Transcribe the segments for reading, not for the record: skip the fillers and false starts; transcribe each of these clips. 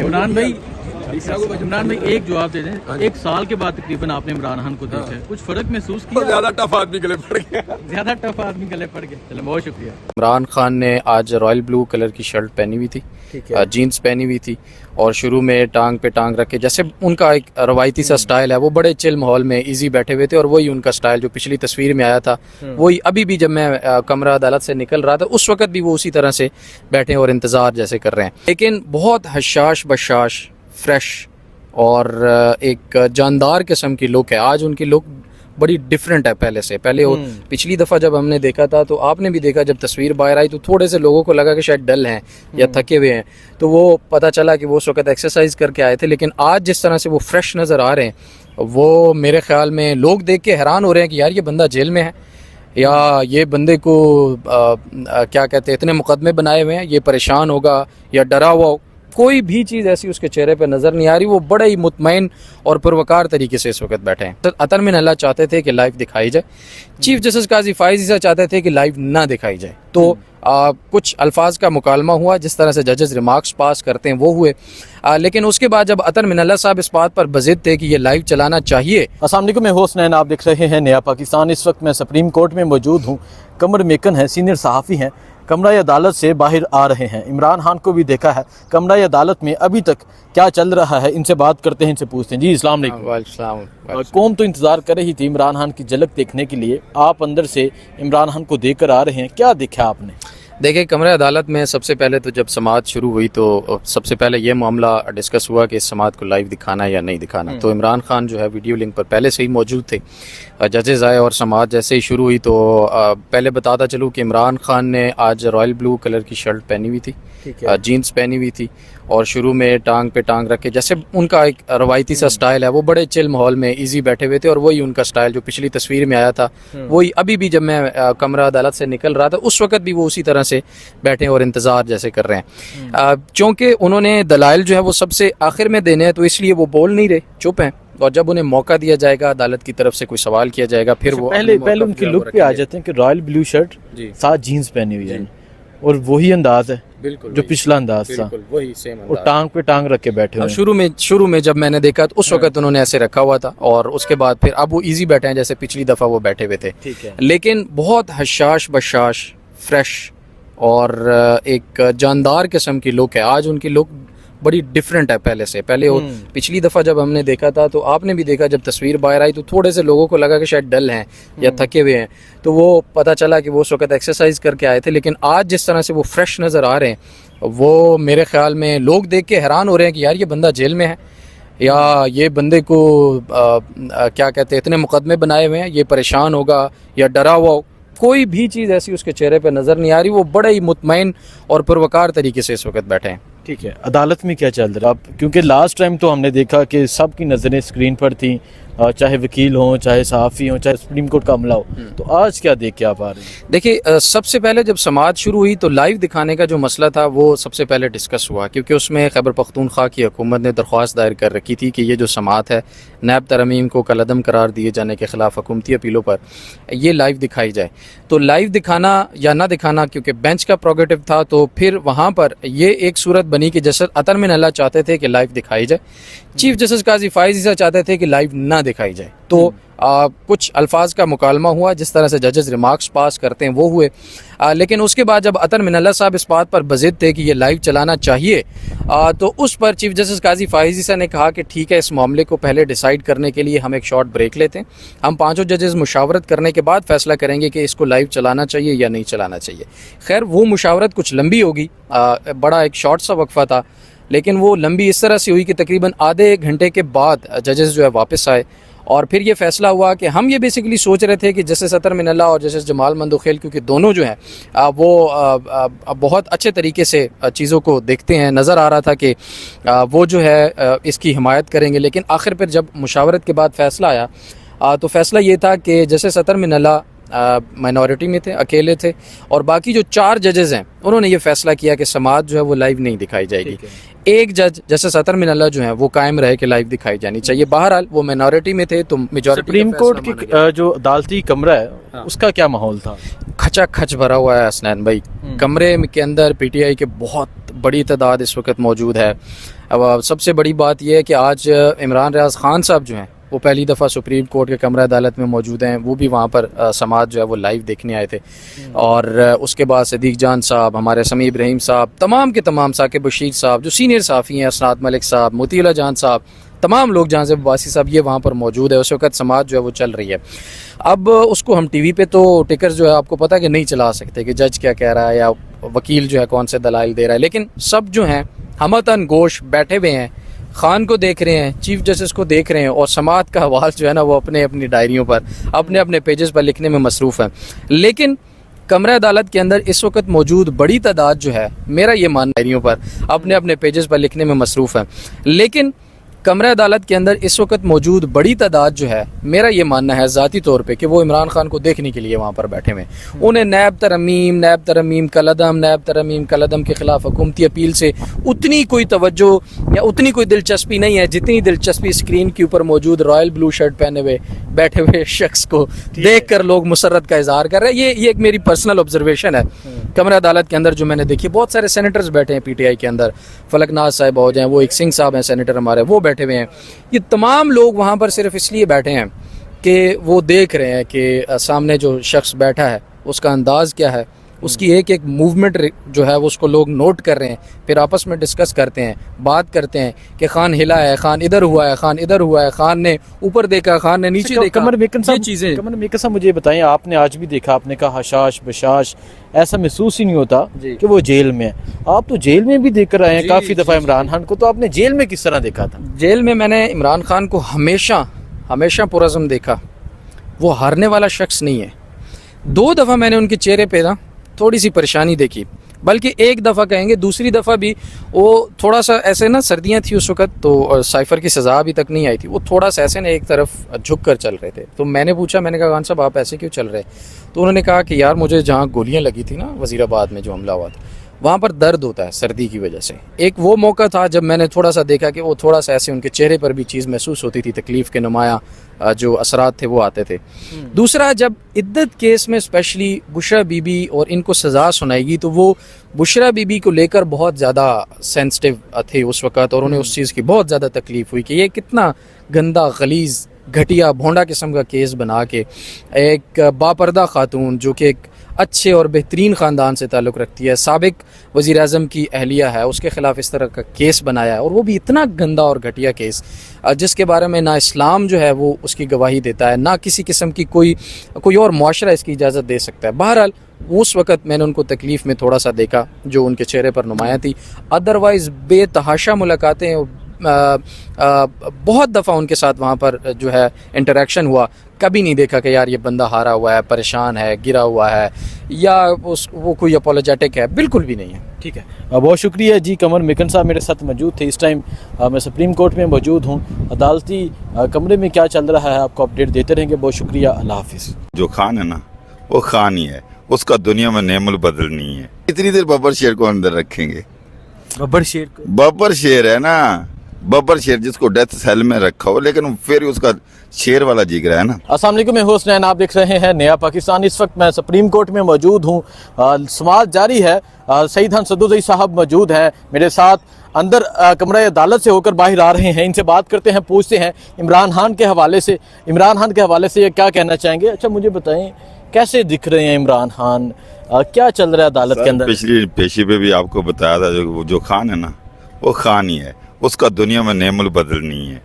عمران بھائی ایک جواب دے دیں، ایک سال کے بعد تقریباً آپ نے عمران خان کو دیکھا ہے، کچھ فرق محسوس کیا؟ زیادہ ٹف آدمی گلے پڑ گیا، زیادہ ٹف آدمی گلے پڑ گئے. چلو بہت شکریہ. عمران خان نے آج رائل بلو کلر کی شرٹ پہنی ہوئی تھی، جینز پہنی ہوئی تھی، اور شروع میں ٹانگ پہ ٹانگ رکھ کے، جیسے ان کا ایک روایتی سا سٹائل ہے، وہ بڑے چل ماحول میں ایزی بیٹھے ہوئے تھے، اور وہی ان کا سٹائل جو پچھلی تصویر میں آیا تھا، وہی ابھی بھی جب میں کمرہ عدالت سے نکل رہا تھا اس وقت بھی وہ اسی طرح سے بیٹھے اور انتظار جیسے کر رہے ہیں. لیکن بہت حشاش بشاش فریش اور ایک جاندار قسم کی لک ہے. آج ان کی لک بڑی ڈیفرنٹ ہے پہلے سے. پہلے پچھلی دفعہ جب ہم نے دیکھا تھا تو آپ نے بھی دیکھا، جب تصویر باہر آئی تو تھوڑے سے لوگوں کو لگا کہ شاید ڈل ہیں یا تھکے ہوئے ہیں، تو وہ پتہ چلا کہ وہ اس وقت ایکسرسائز کر کے آئے تھے. لیکن آج جس طرح سے وہ فریش نظر آ رہے ہیں، وہ میرے خیال میں لوگ دیکھ کے حیران ہو رہے ہیں کہ یار یہ بندہ جیل میں ہے، یا یہ بندے کو کیا کہتے ہیں اتنے مقدمے بنائے ہوئے ہیں، یہ پریشان ہوگا یا ڈرا ہوا ہو. کوئی بھی چیز ایسی اس کے چہرے پہ نظر نہیں آ رہی. وہ بڑے ہی مطمئن اور پروکار طریقے سے اس وقت بیٹھے ہیں. عطر من اللہ چاہتے تھے کہ لائیو دکھائی جائے، چیف جسٹس قاضی فائز عیسیٰ چاہتے تھے کہ لائیو نہ دکھائی جائے. تو کچھ الفاظ کا مکالمہ ہوا، جس طرح سے ججز ریمارکس پاس کرتے ہیں وہ ہوئے. لیکن اس کے بعد جب عطر من اللہ صاحب اس بات پر بضد تھے کہ یہ لائیو چلانا چاہیے. السلام علیکم، میں حسنین، آپ دیکھ رہے ہیں نیا پاکستان. اس وقت میں سپریم کورٹ میں موجود ہوں. قمر میکن ہیں، سینئر صحافی ہیں، کمرہ عدالت سے باہر آ رہے ہیں. عمران خان کو بھی دیکھا ہے. کمرہ عدالت میں ابھی تک کیا چل رہا ہے، ان سے بات کرتے ہیں، ان سے پوچھتے ہیں. جی السلام علیکم. قوم تو انتظار کر رہی تھی عمران خان کی جھلک دیکھنے کے لیے، آپ اندر سے عمران خان کو دیکھ کر آ رہے ہیں، کیا دیکھا آپ نے؟ دیکھیں، کمرہ عدالت میں سب سے پہلے تو جب سماعت شروع ہوئی تو سب سے پہلے یہ معاملہ ڈسکس ہوا کہ اس سماعت کو لائیو دکھانا ہے یا نہیں دکھانا. تو عمران خان جو ہے ویڈیو لنک پر پہلے سے ہی موجود تھے. ججز آئے اور سماعت جیسے ہی شروع ہوئی تو پہلے بتاتا چلوں کہ عمران خان نے آج رائل بلو کلر کی شرٹ پہنی ہوئی تھی، جینز پہنی ہوئی تھی، اور شروع میں ٹانگ پہ ٹانگ رکھ کے، جیسے ان کا ایک روایتی سا سٹائل ہے، وہ بڑے چل ماحول میں ایزی بیٹھے ہوئے تھے، اور وہی ان کا سٹائل جو پچھلی تصویر میں آیا تھا، وہی ابھی بھی جب میں کمرہ عدالت سے نکل رہا تھا اس وقت بھی وہ اسی طرح سے بیٹھے اور انتظار جیسے کر رہے ہیں. چونکہ انہوں نے دلائل جو ہے وہ سب سے آخر میں دینے ہیں، تو اس لیے وہ بول نہیں رہے، چپ ہیں. اور جب انہیں موقع دیا جائے گا، عدالت کی طرف سے کوئی سوال کیا جائے گا، پھر وہ پہلے ان کی لک پہ آ جاتے ہیں کہ رائل بلو شرٹ ساتھ جینز پہنی ہوئی ہے، اور وہی انداز ہے جو پچھلا انداز تھا، وہی سیم اور ٹانگ پہ ٹانگ رکھ کے بیٹھے ہوئے. شروع میں جب میں نے دیکھا تو اس وقت انہوں نے ایسے رکھا ہوا تھا، اور اس کے بعد پھر اب وہ ایزی بیٹھے ہیں جیسے پچھلی دفعہ وہ بیٹھے ہوئے تھے. لیکن بہت حشاش بشاش فریش اور ایک جاندار قسم کی لک ہے. آج ان کی لک بڑی ڈیفرنٹ ہے پہلے سے. پہلے پچھلی دفعہ جب ہم نے دیکھا تھا تو آپ نے بھی دیکھا، جب تصویر باہر آئی تو تھوڑے سے لوگوں کو لگا کہ شاید ڈل ہیں یا تھکے ہوئے ہیں، تو وہ پتہ چلا کہ وہ اس وقت ایکسرسائز کر کے آئے تھے. لیکن آج جس طرح سے وہ فریش نظر آ رہے ہیں، وہ میرے خیال میں لوگ دیکھ کے حیران ہو رہے ہیں کہ یار یہ بندہ جیل میں ہے، یا یہ بندے کو کیا کہتے ہیں اتنے مقدمے بنائے ہوئے ہیں، یہ پریشان ہوگا یا ڈرا ہوا ہو. کوئی بھی چیز ایسی اس کے چہرے پہ نظر نہیں آ رہی. وہ بڑے ہی مطمئن اور پروکار طریقے سے اس وقت بیٹھے ہیں. ٹھیک ہے، عدالت میں کیا چل رہا ہے اب؟ کیونکہ لاسٹ ٹائم تو ہم نے دیکھا کہ سب کی نظریں اسکرین پر تھیں، چاہے وکیل ہوں، چاہے صحافی ہوں، چاہے سپریم کورٹ کا عملہ ہو. تو آج کیا دیکھ کے آپ آ رہے ہیں؟ دیکھیے، سب سے پہلے جب سماعت شروع ہوئی تو لائیو دکھانے کا جو مسئلہ تھا وہ سب سے پہلے ڈسکس ہوا، کیونکہ اس میں خیبر پختونخوا کی حکومت نے درخواست دائر کر رکھی تھی کہ یہ جو سماعت ہے نیب ترمیم کو کالعدم قرار دیے جانے کے خلاف حکومتی اپیلوں پر، یہ لائیو دکھائی جائے. تو لائیو دکھانا یا نہ دکھانا کیونکہ بینچ کا پروگیٹو تھا، تو پھر وہاں پر یہ ایک صورت بنی کہ جسٹس عطر من اللہ چاہتے تھے کہ لائیو دکھائی جائے، چیف جسٹس قاضی فائز عیسیٰ چاہتے تھے کہ لائیو نہ دکھائی جائے. تو کچھ الفاظ کا مکالمہ ہوا، جس طرح سے ججز ریمارکس پاس کرتے ہیں وہ ہوئے. لیکن اس کے بعد جب عطر من اللہ صاحب اس بات پر بضد تھے کہ یہ لائیو چلانا چاہیے، تو اس پر چیف جسٹس قاضی فائز عیسیٰ نے کہا کہ ٹھیک ہے، اس معاملے کو پہلے ڈیسائیڈ کرنے کے لیے ہم ایک شارٹ بریک لیتے ہیں، ہم پانچوں ججز مشاورت کرنے کے بعد فیصلہ کریں گے کہ اس کو لائیو چلانا چاہیے یا نہیں چلانا چاہیے. خیر، وہ مشاورت کچھ لمبی ہوگی، بڑا ایک شارٹ سا وقفہ تھا، لیکن وہ لمبی اس طرح سے ہوئی کہ تقریباً آدھے گھنٹے کے بعد ججز جو ہے واپس آئے، اور پھر یہ فیصلہ ہوا کہ ہم یہ بیسیکلی سوچ رہے تھے کہ جسٹس عطر من اللہ اور جسٹس جمال مندوخیل، کیونکہ دونوں جو ہیں وہ بہت اچھے طریقے سے چیزوں کو دیکھتے ہیں، نظر آ رہا تھا کہ وہ جو ہے اس کی حمایت کریں گے. لیکن آخر پر جب مشاورت کے بعد فیصلہ آیا تو فیصلہ یہ تھا کہ جسٹس عطر من اللہ مائنورٹی میں تھے، اکیلے تھے، اور باقی جو 4 ججز ہیں انہوں نے یہ فیصلہ کیا کہ سماعت جو ہے وہ لائیو نہیں دکھائی جائے گی. ایک جج جسٹس عطر من اللہ جو ہیں وہ قائم رہے کہ لائیو دکھائی جانی چاہیے. بہرحال وہ مائنورٹی میں تھے تو میجورٹی. سپریم کورٹ کی جو عدالتی کمرہ ہے اس کا کیا ماحول تھا؟ کھچا کھچ بھرا ہوا ہے حسنین بھائی. کمرے کے اندر پی ٹی آئی کے بہت बड़ी तादाद इस वक्त मौजूद है। अब सबसे बड़ी बात यह है कि आज इमरान रियाज ख़ान साहब जो हैं वो पहली दफ़ा सुप्रीम कोर्ट के कमरा अदालत में मौजूद हैं। वो भी वहाँ पर समात जो है वो लाइव देखने आए थे। और उसके बाद सदीक जान साहब, हमारे समी इब्राहिम साहब, तमाम के तमाम, साकिब बशीर साहब जो सीनियर सहाफ़ी हैं, असनाद मलिक साहब, मोतीउल्लाह जान साहब, तमाम लोग, जहाँ से वासी साहब, ये वहाँ पर मौजूद है। उस वक्त समात जो है वो चल रही है। अब उसको हम टीवी पे तो टिकर जो है आपको पता है कि नहीं चला सकते कि जज क्या कह रहा है या वकील जो है कौन से दलाइल दे रहा है, लेकिन सब जो हैं हमतन गोश बैठे हुए हैं, खान को देख रहे हैं, चीफ जस्टिस को देख रहे हैं, और समात का हवाल जो है ना वो अपने अपनी डायरियों पर, अपने अपने पेजेस पर लिखने में मसरूफ़ है। लेकिन कमरा अदालत के अंदर इस वक्त मौजूद बड़ी तादाद जो है, मेरा ये मानना, डायरियों पर अपने अपने पेजेस पर लिखने में मसरूफ़ है। लेकिन कमरा अदालत के अंदर इस वक्त मौजूद बड़ी तादाद जो है, मेरा ये मानना है ज़ाती तौर पे कि वो इमरान खान को देखने के लिए वहाँ पर बैठे हुए हैं। उन्हें नैब तरमीम कलदम के ख़िलाफ़ हुकूमती अपील से उतनी कोई तवज्जो या उतनी कोई दिलचस्पी नहीं है जितनी दिलचस्पी स्क्रीन के ऊपर मौजूद रॉयल ब्लू शर्ट पहने हुए बैठे हुए शख्स को देख कर लोग मुसर्रत का इजहार कर रहे हैं। ये एक मेरी पर्सनल ऑब्जर्वेशन है। कमरा अदालत के अंदर जो मैंने देखी, बहुत सारे सेनेटर्स बैठे हैं PTI के अंदर, फलकनाज साहब हो जाएँ, वो एक सिंह साहब हैं सेनेटर हमारे, वो बैठे हुए हैं। ये तमाम लोग वहाँ पर सिर्फ इसलिए बैठे हैं कि वो देख रहे हैं कि सामने जो शख्स बैठा है उसका अंदाज़ क्या है, उसकी एक एक मूवमेंट जो है वो उसको लोग नोट कर रहे हैं, फिर आपस में डिस्कस करते हैं, बात करते हैं कि खान हिला है, खान इधर हुआ है, खान इधर हुआ है, खान ने ऊपर देखा, खान ने नीचे देखा। कमर मेकन साहब, चीज़ें कमर मेकन साहब मुझे बताएं, आपने आज भी देखा, आपने कहा हशाश बशाश, ऐसा महसूस ही नहीं होता कि वो जेल में है। आप तो जेल में भी देख कर आए हैं काफ़ी दफ़ा इमरान खान को, तो आपने जेल में किस तरह देखा था? जेल में मैंने इमरान खान को हमेशा पुरज़म देखा। वो हारने वाला शख्स नहीं है। 2 दफ़ा मैंने उनके चेहरे पे ना थोड़ी सी परेशानी देखी, बल्कि एक दफ़ा कहेंगे, दूसरी दफ़ा भी वो थोड़ा सा ऐसे ना, सर्दियाँ थी उस वक्त, तो साइफ़र की सज़ा अभी तक नहीं आई थी, वो थोड़ा सा ऐसे ना एक तरफ झुक कर चल रहे थे। तो मैंने पूछा, मैंने कहा खान साहब आप ऐसे क्यों चल रहे? तो उन्होंने कहा कि यार मुझे जहाँ गोलियाँ लगी थी ना वज़ीराबाद में जो हमला हुआ था, वहाँ पर दर्द होता है सर्दी की वजह से। एक वो मौका था जब मैंने थोड़ा सा देखा कि वो थोड़ा सा ऐसे उनके चेहरे पर भी चीज़ महसूस होती थी, तकलीफ़ के नुमाया जो असरात थे वो आते थे। दूसरा, जब इद्दत केस में स्पेशली बुशरा बीबी और इनको सज़ा सुनाएगी, तो वो बुशरा बीबी को लेकर बहुत ज़्यादा सेंसिटिव थे उस वक़्त, और उन्हें उस चीज़ की बहुत ज़्यादा तकलीफ़ हुई कि ये कितना गंदा, गलीज़, घटिया, भोंडा किस्म का केस बना के एक बापर्दा खातून जो कि एक अच्छे और बेहतरीन ख़ानदान से ताल्लुक़ रखती है, साबिक वज़ीर-ए-आज़म की अहलिया है, उसके ख़िलाफ़ इस तरह का केस बनाया है, और वो भी इतना गंदा और घटिया केस जिसके बारे में ना इस्लाम जो है वो उसकी गवाही देता है, ना किसी किस्म की कोई और मुआशरा इसकी इजाज़त दे सकता है। बहरहाल उस वक़्त मैंने उनको तकलीफ़ में थोड़ा सा देखा जो उनके चेहरे पर नुमायाँ थी। अदरवाइज़ बेतहाशा मुलाकातें, बहुत दफ़ा उनके साथ वहाँ पर जो है इंटरेक्शन हुआ, कभी नहीं देखा कि यार ये बंदा हारा हुआ है, परेशान है, गिरा हुआ है, या वो कोई अपोलोजेटिक है, बिल्कुल भी नहीं है। ठीक है, बहुत शुक्रिया जी। कमर मेकन साहब मेरे साथ मौजूद थे। इस टाइम मैं सुप्रीम कोर्ट में मौजूद हूँ। अदालती कमरे में क्या चल रहा है आपको अपडेट देते रहेंगे। बहुत शुक्रिया, अल्लाह हाफिज़। जो खान है ना वो खान ही है, उसका दुनिया में नेमुल बदल नहीं है। कितनी देर बब्बर शेर को अंदर रखेंगे? बब्बर शेर है ना, बब्बर शेर जिसको डेथ सेल में रखा हो, लेकिन फिर उसका शेर वाला जिगर है ना। अस्सलाम वालेकुम, मैं हुसनैन, आप देख रहे हैं नया पाकिस्तान। इस वक्त मैं सुप्रीम कोर्ट में मौजूद हूँ। समाअत जारी है। सईद हसन सदुदई साहब मौजूद हैं मेरे साथ, अंदर कमरा अदालत से होकर बाहर आ रहे हैं। इनसे बात करते हैं, पूछते हैं इमरान खान के हवाले से ये क्या कहना चाहेंगे। अच्छा मुझे बताएं, कैसे दिख रहे हैं इमरान खान, क्या चल रहा है अदालत के अंदर? पिछली पेशी पे भी आपको बताया था, जो खान है ना वो खान ही है, उसका दुनिया में नेमुल बदल नहीं है।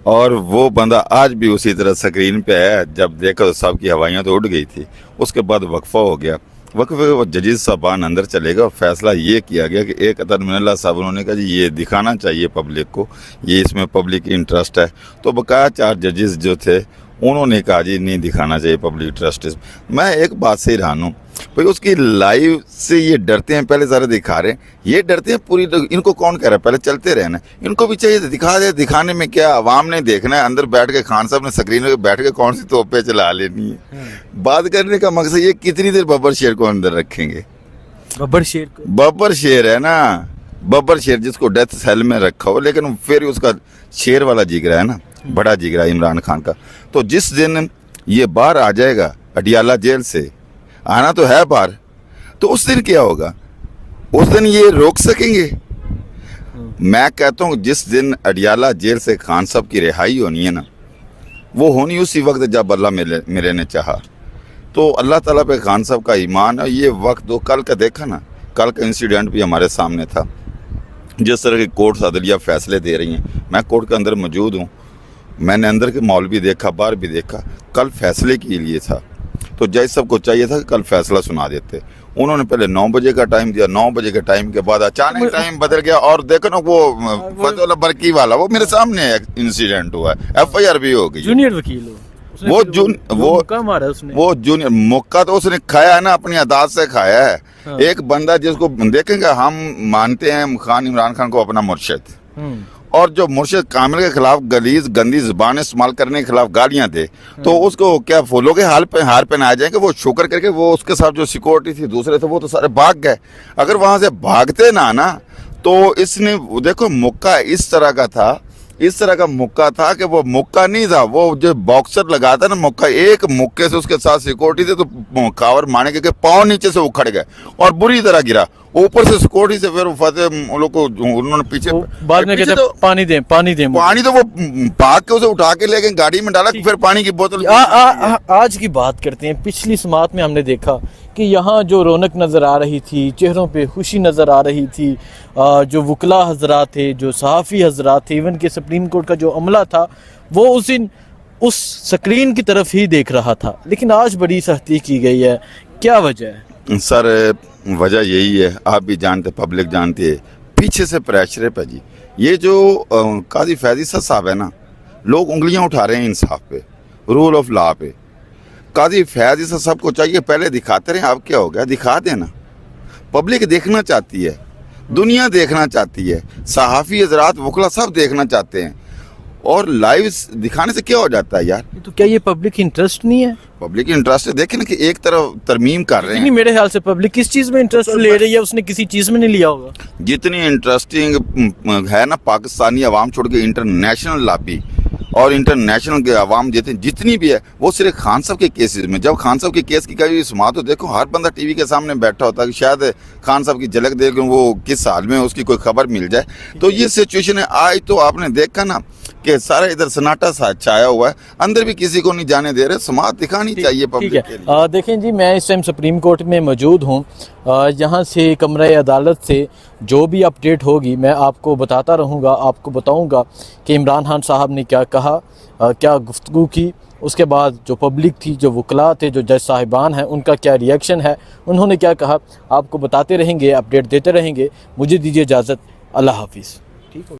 और वो बंदा आज भी उसी तरह स्क्रीन पे है। जब देखा तो सबकी हवाइयाँ तो उड़ गई थी, उसके बाद वक्फा हो गया। वक्फे वो जजेस साहबान अंदर चले गए और फैसला ये किया गया कि एक अतर मिनल्लाह साहब उन्होंने कहा जी ये दिखाना चाहिए पब्लिक को, ये इसमें पब्लिक इंटरेस्ट है। तो बकाया 4 जजेस जो थे उन्होंने कहा जी नहीं दिखाना चाहिए पब्लिक ट्रस्ट। मैं एक बात से हैरान हूँ भाई, उसकी लाइव से ये डरते हैं, पहले सारे दिखा रहे हैं, ये डरते हैं पूरी। इनको कौन कह रहा है पहले चलते रहना, इनको भी चाहिए दिखा दे। दिखाने में क्या, आवाम ने देखना है। अंदर बैठ के खान साहब ने स्क्रीन पे बैठ के कौन सी तोपे चला लेनी है। बात करने का मकसद ये, कितनी देर बब्बर शेर को अंदर रखेंगे? बब्बर शेर है ना, बब्बर शेर जिसको डेथ सेल में रखा हो, लेकिन फिर उसका शेर वाला जिगरा है ना, बड़ा जिगरा इमरान खान का। तो जिस दिन ये बाहर आ जाएगा अडियाला जेल से, आना तो है बाहर, तो उस दिन क्या होगा? उस दिन ये रोक सकेंगे? मैं कहता हूँ जिस दिन अडियाला जेल से खान साहब की रिहाई होनी है ना, वो होनी उसी वक्त जब अल्लाह मेरे ने चाहा। तो अल्लाह ताला पे खान साहब का ईमान है। ये वक्त दो, कल का देखा ना, कल का इंसिडेंट भी हमारे सामने था। जिस तरह की कोर्ट अदलिया फैसले दे रही हैं, मैं कोर्ट के अंदर मौजूद हूँ, मैंने अंदर के माहौल भी देखा, बाहर भी देखा। कल फैसले के लिए था, तो जज साहब को चाहिए था कि कल फैसला सुना देते। उन्होंने पहले 9 बजे का टाइम दिया, 9 बजे के टाइम के बाद अचानक टाइम बदल गया। और देखो ना वो फतेहुल्लाह बरकी वाला, वो मेरे सामने इंसिडेंट हुआ है, FIR भी हो गई। जूनियर वकील हो, वो जूनियर मौका तो उसने खाया है ना, अपनी अदालत से खाया है। हाँ। एक बंदा जिसको देखेंगे, हम मानते हैं इमरान खान को अपना मुर्शिद, और जो मुर्शिद कामिल के खिलाफ गलीज गंदी जुबान इस्तेमाल करने के खिलाफ गालियां दे, तो उसको क्या फूलों के हार पहनाए जाएंगे? वो शुक्र करके वो उसके साथ जो सिक्योरिटी थी दूसरे थे, वो तो सारे भाग गए। अगर वहां से भागते ना तो इसने देखो मौका इस तरह का था, इस तरह का मुक्का था कि वो मुक्का नहीं था, वो जो बॉक्सर लगाता ना मुक्का, एक मुक्के से उसके साथ सिक्योरिटी थे तो कावर मारने के पाँव नीचे से उखड़ गए और बुरी तरह गिरा। ऊपर से सिक्योरिटी से फिर फतेह लोग को उन्होंने पीछे बाद में कहते पानी दें पानी तो वो भाग के उसे उठा के ले गए, गाड़ी में डाला, फिर पानी की बोतल। आज की बात करते हैं। पिछली समात में हमने देखा कि यहाँ जो रौनक नज़र आ रही थी, चेहरों पे खुशी नज़र आ रही थी, जो वकला हजरात थे, जो सहाफ़ी हजरात थे, इवन के सुप्रीम कोर्ट का जो अमला था, वो उस दिन उस स्क्रीन की तरफ ही देख रहा था। लेकिन आज बड़ी सख्ती की गई है, क्या वजह है? सर वजह यही है, आप भी जानते, पब्लिक जानती है, पीछे से प्रेशर है पे जी। ये जो काजी फैजी साहब है ना, लोग उंगलियां उठा रहे हैं इंसाफ पे, रूल ऑफ लॉ पे। काजी फैजी साहब को चाहिए पहले दिखाते रहे, अब क्या हो गया, दिखा देना। पब्लिक देखना चाहती है, दुनिया देखना चाहती है, सहाफ़ी हजरात वकला सब देखना चाहते हैं, और लाइव दिखाने से क्या हो जाता है यार? तो क्या ये पब्लिक इंटरेस्ट नहीं है? पब्लिक इंटरेस्ट है, देखे ना कि एक तरफ तरमीम कर रहे हैं। नहीं, मेरे ख्याल से पब्लिक किस चीज़ में इंटरेस्ट ले रही है, उसने किसी चीज़ में नहीं लिया होगा। जितनी इंटरेस्टिंग है ना पाकिस्तानी अवाम छोड़ के इंटरनेशनल लॉबी और इंटरनेशनल के अवाम जितनी भी है, वो सिर्फ खान साहब के केसेस में। जब खान साहब के केस की कभी समात हो, देखो हर बंदा टीवी के सामने बैठा होता है कि शायद खान साहब की झलक देख वो किस हाल में, उसकी कोई खबर मिल जाए। तो ये सिचुएशन है आज। तो आपने देखा ना कि सारा इधर सन्नाटा सा छाया हुआ है, अंदर भी किसी को नहीं जाने दे रहे। समात दिखानी चाहिए पब्लिक के लिए। देखें जी, मैं इस टाइम सुप्रीम कोर्ट में मौजूद हूँ। यहाँ से कमरे अदालत से जो भी अपडेट होगी मैं आपको बताता रहूँगा, आपको बताऊँगा कि इमरान खान साहब ने क्या कहा, क्या गुफ्तगू की। उसके बाद जो पब्लिक थी, जो वकला थे, जो जज साहिबान हैं, उनका क्या रिएक्शन है, उन्होंने क्या कहा, आपको बताते रहेंगे, अपडेट देते रहेंगे। मुझे दीजिए इजाज़त, अल्लाह हाफिज़। ठीक हो।